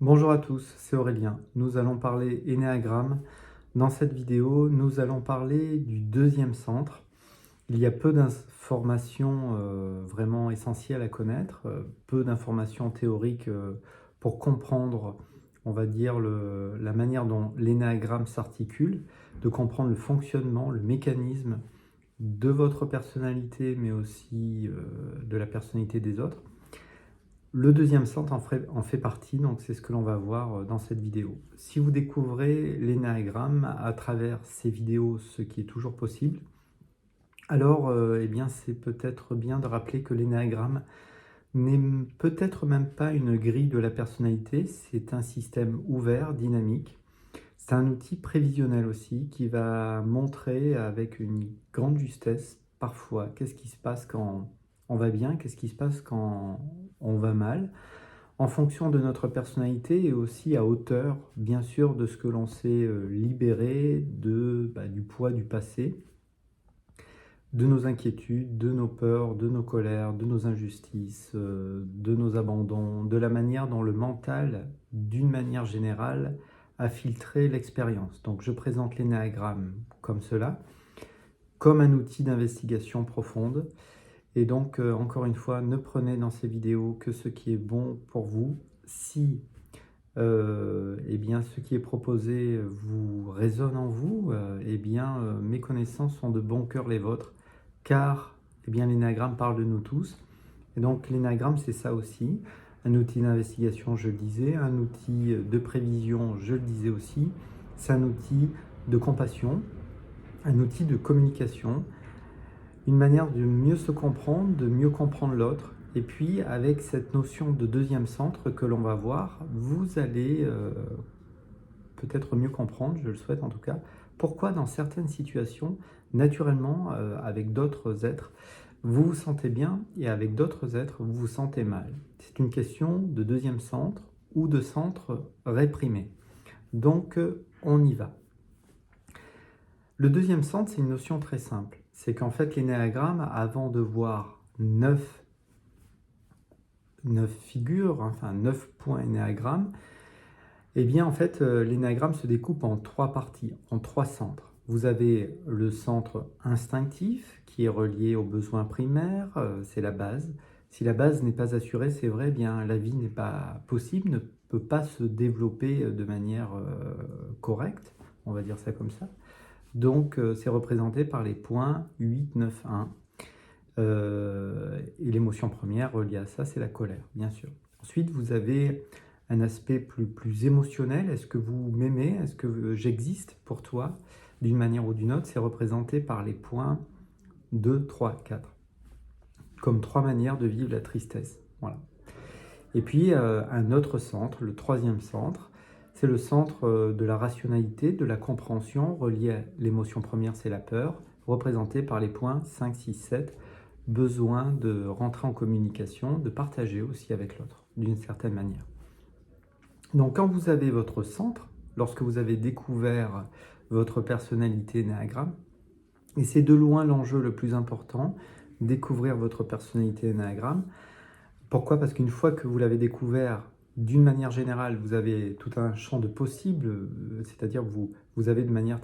Bonjour à tous, c'est Aurélien. Nous allons parler énéagramme. Dans cette vidéo, nous allons parler du deuxième centre. Il y a peu d'informations vraiment essentielles à connaître, peu d'informations théoriques pour comprendre, on va dire, la manière dont l'énéagramme s'articule, de comprendre le fonctionnement, le mécanisme de votre personnalité, mais aussi de la personnalité des autres. Le deuxième centre en fait partie, donc c'est ce que l'on va voir dans cette vidéo. Si vous découvrez l'énéagramme à travers ces vidéos, ce qui est toujours possible, alors eh bien, c'est peut-être bien de rappeler que l'énéagramme n'est peut-être même pas une grille de la personnalité, c'est un système ouvert, dynamique. C'est un outil prévisionnel aussi qui va montrer avec une grande justesse parfois qu'est-ce qui se passe quand on va bien, qu'est-ce qui se passe quand on va mal, en fonction de notre personnalité et aussi à hauteur, bien sûr, de ce que l'on s'est libéré du poids du passé, de nos inquiétudes, de nos peurs, de nos colères, de nos injustices, de nos abandons, de la manière dont le mental, d'une manière générale, a filtré l'expérience. Donc je présente l'énéagramme comme cela, comme un outil d'investigation profonde. Et donc, encore une fois, ne prenez dans ces vidéos que ce qui est bon pour vous. Si eh bien, ce qui est proposé vous résonne en vous, eh bien, mes connaissances sont de bon cœur les vôtres, car eh bien, l'énéagramme parle de nous tous. Et donc, l'énéagramme, c'est ça aussi. Un outil d'investigation, je le disais, un outil de prévision, je le disais aussi. C'est un outil de compassion, un outil de communication, une manière de mieux se comprendre, de mieux comprendre l'autre. Et puis, avec cette notion de deuxième centre que l'on va voir, vous allez peut-être mieux comprendre, je le souhaite en tout cas, pourquoi dans certaines situations, naturellement, avec d'autres êtres, vous vous sentez bien et avec d'autres êtres, vous vous sentez mal. C'est une question de deuxième centre ou de centre réprimé. Donc, on y va. Le deuxième centre, c'est une notion très simple. C'est qu'en fait, l'énéagramme, avant de voir 9 figures, enfin 9 points énéagramme, eh bien, en fait, l'énéagramme se découpe en 3 parties, en 3 centres. Vous avez le centre instinctif, qui est relié aux besoins primaires, c'est la base. Si la base n'est pas assurée, c'est vrai, eh bien, la vie n'est pas possible, ne peut pas se développer de manière correcte, on va dire ça comme ça. Donc, c'est représenté par les points 8, 9, 1. Et l'émotion première reliée à ça, c'est la colère, bien sûr. Ensuite, vous avez un aspect plus émotionnel. Est-ce que vous m'aimez? Est-ce que j'existe pour toi? D'une manière ou d'une autre, c'est représenté par les points 2, 3, 4. Comme 3 manières de vivre la tristesse. Voilà. Et puis, un autre centre, le troisième centre, c'est le centre de la rationalité, de la compréhension, relié à l'émotion première, c'est la peur, représenté par les points 5, 6, 7, besoin de rentrer en communication, de partager aussi avec l'autre, d'une certaine manière. Donc quand vous avez votre centre, lorsque vous avez découvert votre personnalité énéagramme, et c'est de loin l'enjeu le plus important, découvrir votre personnalité énéagramme. Pourquoi? Parce qu'une fois que vous l'avez découvert, d'une manière générale, vous avez tout un champ de possibles, c'est-à-dire vous avez de manière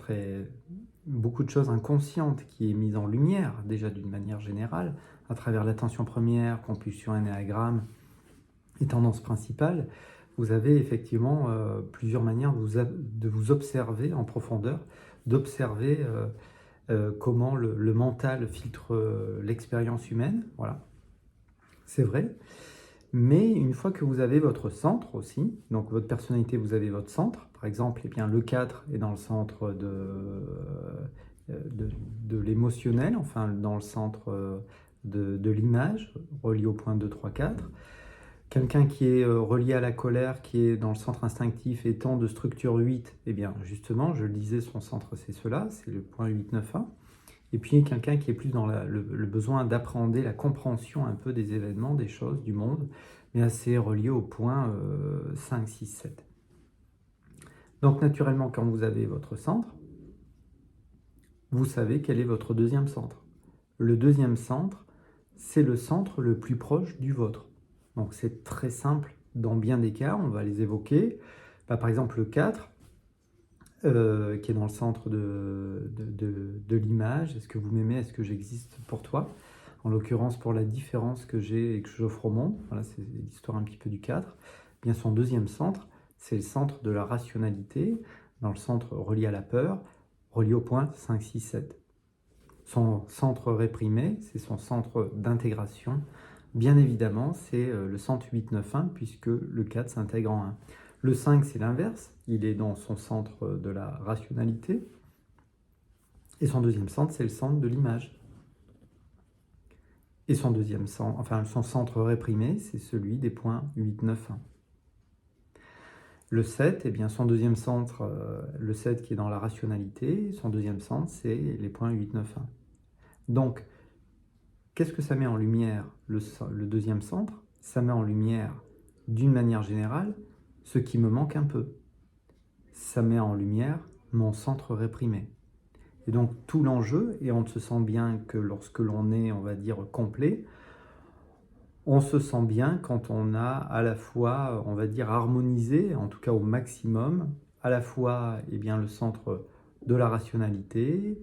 beaucoup de choses inconscientes qui est mise en lumière, déjà d'une manière générale, à travers l'attention première, compulsion énéagramme et tendance principale. Vous avez effectivement plusieurs manières de vous observer en profondeur, d'observer comment le mental filtre l'expérience humaine. Voilà, c'est vrai. Mais une fois que vous avez votre centre aussi, donc votre personnalité, vous avez votre centre, par exemple, eh bien, le 4 est dans le centre de l'émotionnel, enfin dans le centre de l'image, relié au point 2, 3, 4. Quelqu'un qui est relié à la colère, qui est dans le centre instinctif étant de structure 8, eh bien justement, je le disais, son centre c'est cela, c'est le point 8, 9, 1. Et puis quelqu'un qui est plus dans le besoin d'appréhender la compréhension un peu des événements, des choses, du monde, mais assez relié au point 5, 6, 7. Donc naturellement, quand vous avez votre centre, vous savez quel est votre deuxième centre. Le deuxième centre, c'est le centre le plus proche du vôtre. Donc c'est très simple dans bien des cas, on va les évoquer. Par exemple, le 4, qui est dans le centre de l'image. Est-ce que vous m'aimez? Est-ce que j'existe pour toi? En l'occurrence, pour la différence que j'ai et que j'offre au monde. Voilà, c'est l'histoire un petit peu du 4. Bien, son deuxième centre, c'est le centre de la rationalité, dans le centre relié à la peur, relié au point 5, 6, 7. Son centre réprimé, c'est son centre d'intégration. Bien évidemment, c'est le centre 8, 9, 1, puisque le 4 s'intègre en 1. Le 5, c'est l'inverse, il est dans son centre de la rationalité. Et son deuxième centre, c'est le centre de l'image. Et son deuxième centre, enfin son centre réprimé, c'est celui des points 8, 9, 1. Le 7, eh bien son deuxième centre, le 7 qui est dans la rationalité, son deuxième centre, c'est les points 8, 9, 1. Donc, qu'est-ce que ça met en lumière, le deuxième centre? Ça met en lumière, d'une manière générale, ce qui me manque un peu. Ça met en lumière mon centre réprimé. Et donc tout l'enjeu, et on ne se sent bien que lorsque l'on est, on va dire, complet, on se sent bien quand on a à la fois, on va dire, harmonisé, en tout cas au maximum, à la fois le centre de la rationalité,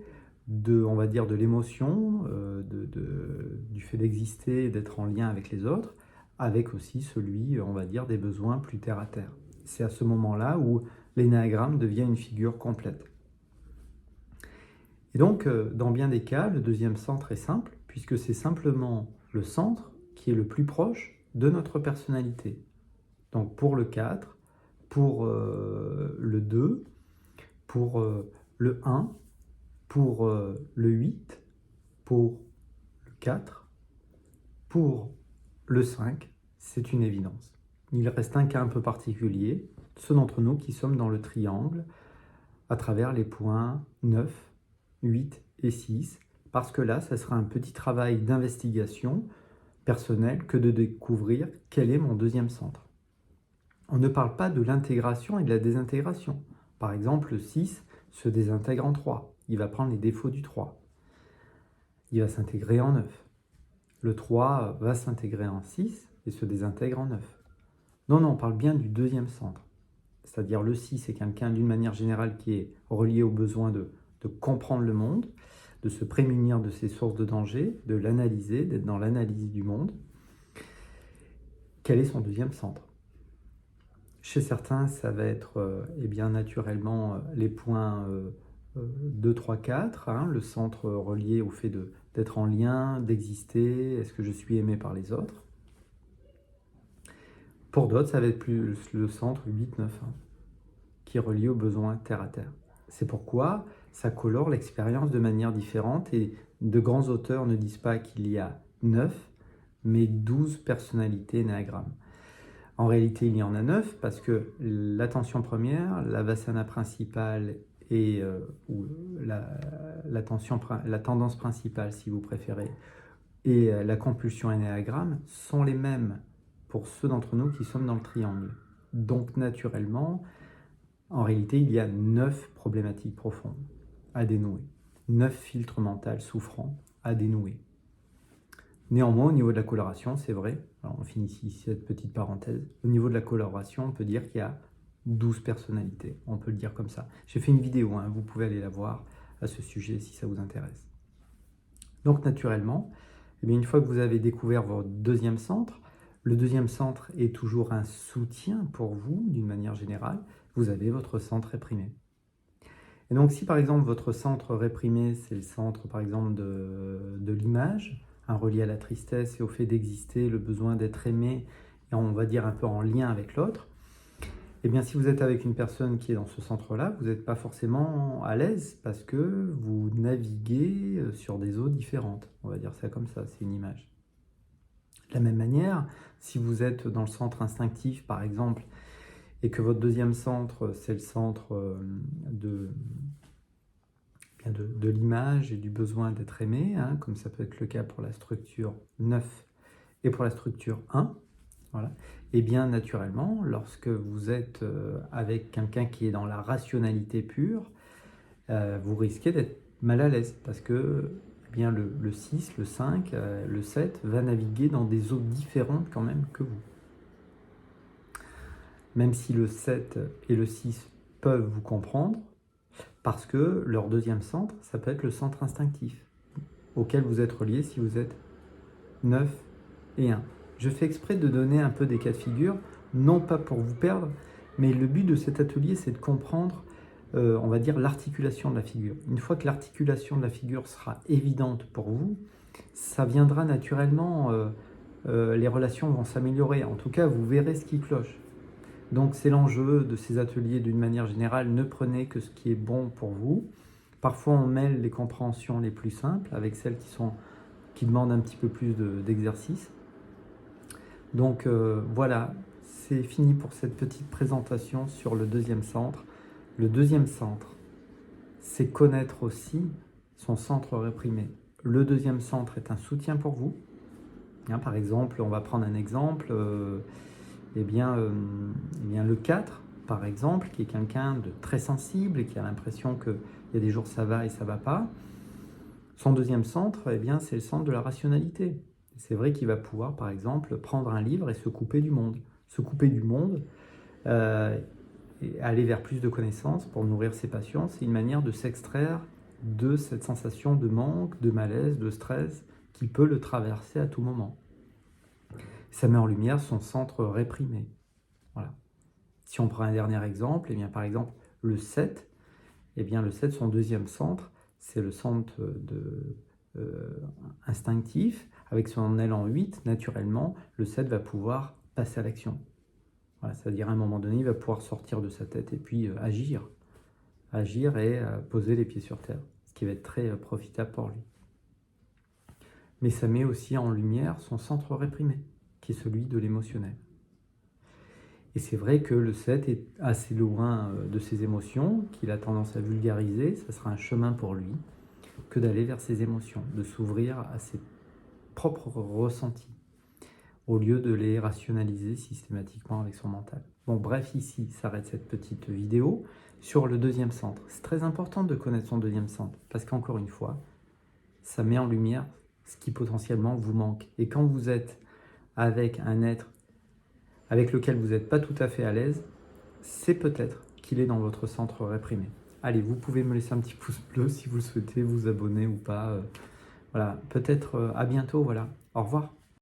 on va dire, de l'émotion, du fait d'exister et d'être en lien avec les autres, avec aussi celui, on va dire, des besoins plus terre à terre. C'est à ce moment-là où l'énéagramme devient une figure complète. Et donc, dans bien des cas, le deuxième centre est simple, puisque c'est simplement le centre qui est le plus proche de notre personnalité. Donc pour le 4, pour le 2, pour le 1, pour le 8, pour le 4, pour le 5, c'est une évidence. Il reste un cas un peu particulier, ceux d'entre nous qui sommes dans le triangle, à travers les points 9, 8 et 6, parce que là, ça sera un petit travail d'investigation personnelle que de découvrir quel est mon deuxième centre. On ne parle pas de l'intégration et de la désintégration. Par exemple, le 6 se désintègre en 3. Il va prendre les défauts du 3. Il va s'intégrer en 9. Le 3 va s'intégrer en 6 et se désintègre en 9. Non, on parle bien du deuxième centre. C'est-à-dire le 6 est quelqu'un d'une manière générale qui est relié au besoin de comprendre le monde, de se prémunir de ses sources de danger, de l'analyser, d'être dans l'analyse du monde. Quel est son deuxième centre? Chez certains, ça va être naturellement les points 2, 3, 4, le centre relié au fait d'être en lien, d'exister, est-ce que je suis aimé par les autres? Pour d'autres, ça va être plus le centre 8, 9, 1, qui est relié aux besoins terre à terre. C'est pourquoi ça colore l'expérience de manière différente et de grands auteurs ne disent pas qu'il y a 9, mais 12 personnalités énéagrammes. En réalité, il y en a 9 parce que l'attention première, la vasana principale et la tendance principale, si vous préférez, et la compulsion énéagramme sont les mêmes pour ceux d'entre nous qui sommes dans le triangle. Donc naturellement, en réalité, il y a 9 problématiques profondes à dénouer, 9 filtres mentaux souffrants à dénouer. Néanmoins, au niveau de la coloration, c'est vrai, alors on finit ici cette petite parenthèse, au niveau de la coloration, on peut dire qu'il y a 12 personnalités, on peut le dire comme ça. J'ai fait une vidéo, vous pouvez aller la voir à ce sujet si ça vous intéresse. Donc naturellement, une fois que vous avez découvert votre deuxième centre, le deuxième centre est toujours un soutien pour vous, d'une manière générale, vous avez votre centre réprimé. Et donc si par exemple votre centre réprimé, c'est le centre par exemple de l'image, relié à la tristesse et au fait d'exister, le besoin d'être aimé, et on va dire un peu en lien avec l'autre, eh bien si vous êtes avec une personne qui est dans ce centre-là, vous n'êtes pas forcément à l'aise parce que vous naviguez sur des eaux différentes. On va dire ça comme ça, c'est une image. De la même manière, si vous êtes dans le centre instinctif par exemple, et que votre deuxième centre, c'est le centre de l'image et du besoin d'être aimé, comme ça peut être le cas pour la structure 9 et pour la structure 1, voilà. Et bien naturellement, lorsque vous êtes avec quelqu'un qui est dans la rationalité pure, vous risquez d'être mal à l'aise parce que le 6, le 5, le 7 va naviguer dans des eaux différentes quand même que vous. même si le 7 et le 6 peuvent vous comprendre, parce que leur deuxième centre, ça peut être le centre instinctif, auquel vous êtes relié si vous êtes 9 et 1. Je fais exprès de donner un peu des cas de figure, non pas pour vous perdre, mais le but de cet atelier, c'est de comprendre, on va dire, l'articulation de la figure. Une fois que l'articulation de la figure sera évidente pour vous, ça viendra naturellement, les relations vont s'améliorer. En tout cas, vous verrez ce qui cloche. Donc c'est l'enjeu de ces ateliers d'une manière générale, ne prenez que ce qui est bon pour vous. Parfois on mêle les compréhensions les plus simples avec celles qui demandent un petit peu plus d'exercice. Donc voilà, c'est fini pour cette petite présentation sur le deuxième centre. Le deuxième centre, c'est connaître aussi son centre réprimé. Le deuxième centre est un soutien pour vous. Par exemple, on va prendre un exemple, eh bien, le 4, par exemple, qui est quelqu'un de très sensible et qui a l'impression qu'il y a des jours ça va et ça va pas. Son deuxième centre, eh bien, c'est le centre de la rationalité. C'est vrai qu'il va pouvoir, par exemple, prendre un livre et se couper du monde. Se couper du monde, et aller vers plus de connaissances pour nourrir ses passions, c'est une manière de s'extraire de cette sensation de manque, de malaise, de stress qui peut le traverser à tout moment. Ça met en lumière son centre réprimé. Voilà. Si on prend un dernier exemple, eh bien, par exemple, le 7, eh bien, le 7, son deuxième centre, c'est le centre instinctif. Avec son aile en 8, naturellement, le 7 va pouvoir passer à l'action. Voilà, c'est-à-dire à un moment donné, il va pouvoir sortir de sa tête et puis agir. Agir et poser les pieds sur terre, ce qui va être très profitable pour lui. Mais ça met aussi en lumière son centre réprimé, qui est celui de l'émotionnel. Et c'est vrai que le 7 est assez loin de ses émotions, qu'il a tendance à vulgariser, ça sera un chemin pour lui, que d'aller vers ses émotions, de s'ouvrir à ses propres ressentis, au lieu de les rationaliser systématiquement avec son mental. Bon, bref, ici s'arrête cette petite vidéo sur le deuxième centre. C'est très important de connaître son deuxième centre, parce qu'encore une fois, ça met en lumière ce qui potentiellement vous manque. Et quand vous êtes avec un être avec lequel vous n'êtes pas tout à fait à l'aise, c'est peut-être qu'il est dans votre centre réprimé. Allez, vous pouvez me laisser un petit pouce bleu si vous le souhaitez, vous abonner ou pas. Voilà, peut-être à bientôt, voilà. Au revoir.